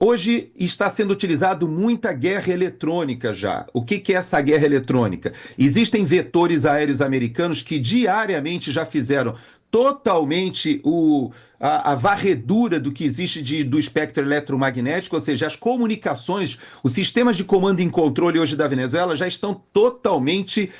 Hoje está sendo utilizado muita guerra eletrônica já. O que é essa guerra eletrônica? Existem vetores aéreos americanos que diariamente já fizeram totalmente a varredura do que existe do espectro eletromagnético, ou seja, as comunicações, os sistemas de comando e controle hoje da Venezuela já estão totalmente,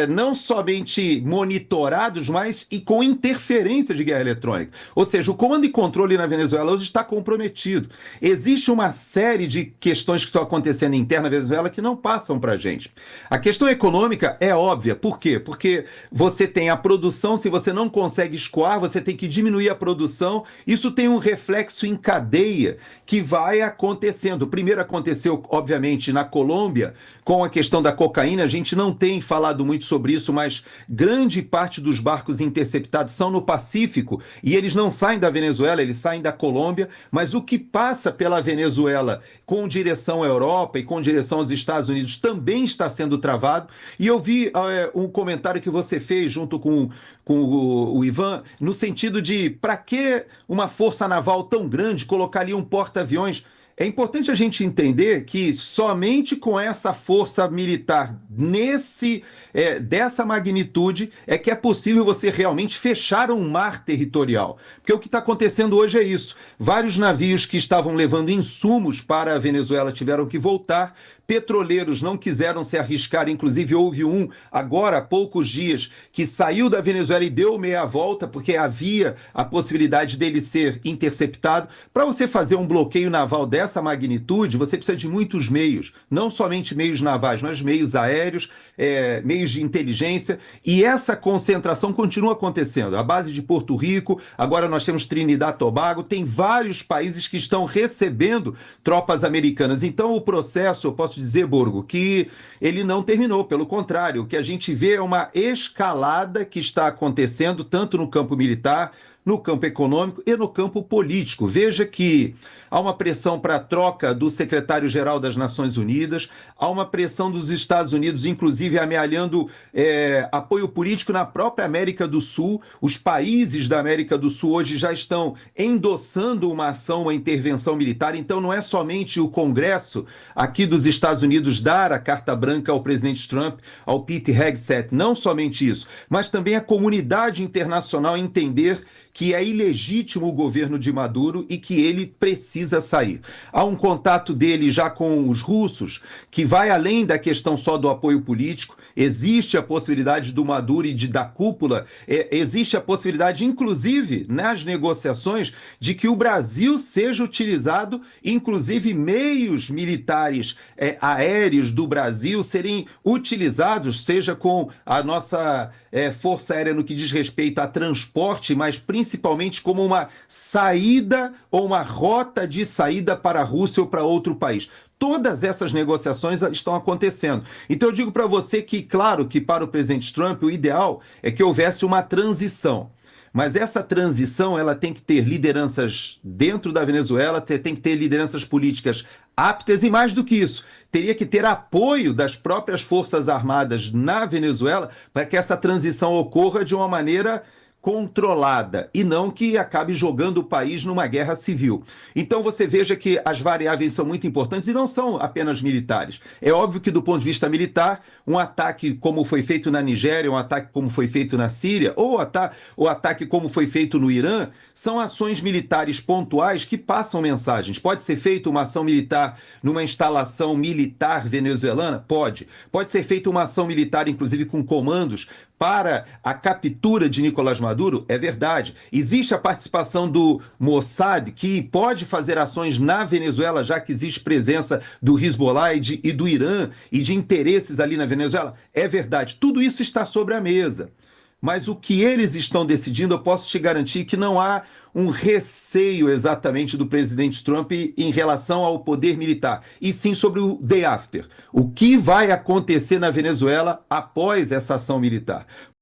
não somente monitorados, mas e com interferência de guerra eletrônica. Ou seja, o comando e controle na Venezuela hoje está comprometido. Existe uma série de questões que estão acontecendo interna na Venezuela que não passam para a gente. A questão econômica é óbvia. Por quê? Porque você tem a produção, se você não consegue escoar, você tem que diminuir a produção. Isso tem um reflexo em cadeia que vai acontecendo. Primeiro aconteceu, obviamente, na Colômbia, com a questão da cocaína. A gente não tem falado muito sobre isso, mas grande parte dos barcos interceptados são no Pacífico e eles não saem da Venezuela, eles saem da Colômbia, mas o que passa pela Venezuela com direção à Europa e com direção aos Estados Unidos também está sendo travado. E eu vi um comentário que você fez junto com o Ivan, no sentido de para que uma força naval tão grande colocar ali um porta-aviões? É importante a gente entender que somente com essa força militar dessa magnitude é que é possível você realmente fechar um mar territorial. Porque o que está acontecendo hoje é isso. Vários navios que estavam levando insumos para a Venezuela tiveram que voltar. Petroleiros não quiseram se arriscar, inclusive houve um, agora há poucos dias, que saiu da Venezuela e deu meia volta, porque havia a possibilidade dele ser interceptado. Para você fazer um bloqueio naval dessa magnitude, você precisa de muitos meios, não somente meios navais, mas meios aéreos, meios de inteligência, e essa concentração continua acontecendo. A base de Porto Rico, agora nós temos Trinidad e Tobago, tem vários países que estão recebendo tropas americanas. Então o processo, eu posso dizer, Borgo, que ele não terminou, pelo contrário, o que a gente vê é uma escalada que está acontecendo tanto no campo militar, no campo econômico e no campo político. Veja que há uma pressão para a troca do secretário-geral das Nações Unidas, há uma pressão dos Estados Unidos, inclusive amealhando apoio político na própria América do Sul. Os países da América do Sul hoje já estão endossando uma ação, uma intervenção militar. Então não é somente o Congresso aqui dos Estados Unidos dar a carta branca ao presidente Trump, ao Pete Hegseth, não somente isso, mas também a comunidade internacional entender que é ilegítimo o governo de Maduro e que ele precisa sair. Há um contato dele já com os russos, que vai além da questão só do apoio político. Existe a possibilidade do Maduro e da cúpula, existe a possibilidade, inclusive, nas negociações, de que o Brasil seja utilizado, inclusive meios militares aéreos do Brasil serem utilizados, seja com a nossa Força Aérea no que diz respeito a transporte, mas principalmente como uma saída ou uma rota de saída para a Rússia ou para outro país. Todas essas negociações estão acontecendo. Então eu digo para você que, claro, que para o presidente Trump o ideal é que houvesse uma transição. Mas essa transição ela tem que ter lideranças dentro da Venezuela, tem que ter lideranças políticas aptas e, mais do que isso, teria que ter apoio das próprias Forças Armadas na Venezuela para que essa transição ocorra de uma maneira controlada e não que acabe jogando o país numa guerra civil. Então você veja que as variáveis são muito importantes e não são apenas militares. É óbvio que do ponto de vista militar, um ataque como foi feito na Nigéria, um ataque como foi feito na Síria, ou o ataque como foi feito no Irã, são ações militares pontuais que passam mensagens. Pode ser feita uma ação militar numa instalação militar venezuelana? Pode. Pode ser feita uma ação militar, inclusive com comandos, para a captura de Nicolás Maduro? É verdade. Existe a participação do Mossad, que pode fazer ações na Venezuela, já que existe presença do Hezbollah e do Irã e de interesses ali na Venezuela? É verdade. Tudo isso está sobre a mesa. Mas o que eles estão decidindo, eu posso te garantir que não há um receio exatamente do presidente Trump em relação ao poder militar, e sim sobre o day after. O que vai acontecer na Venezuela após essa ação militar?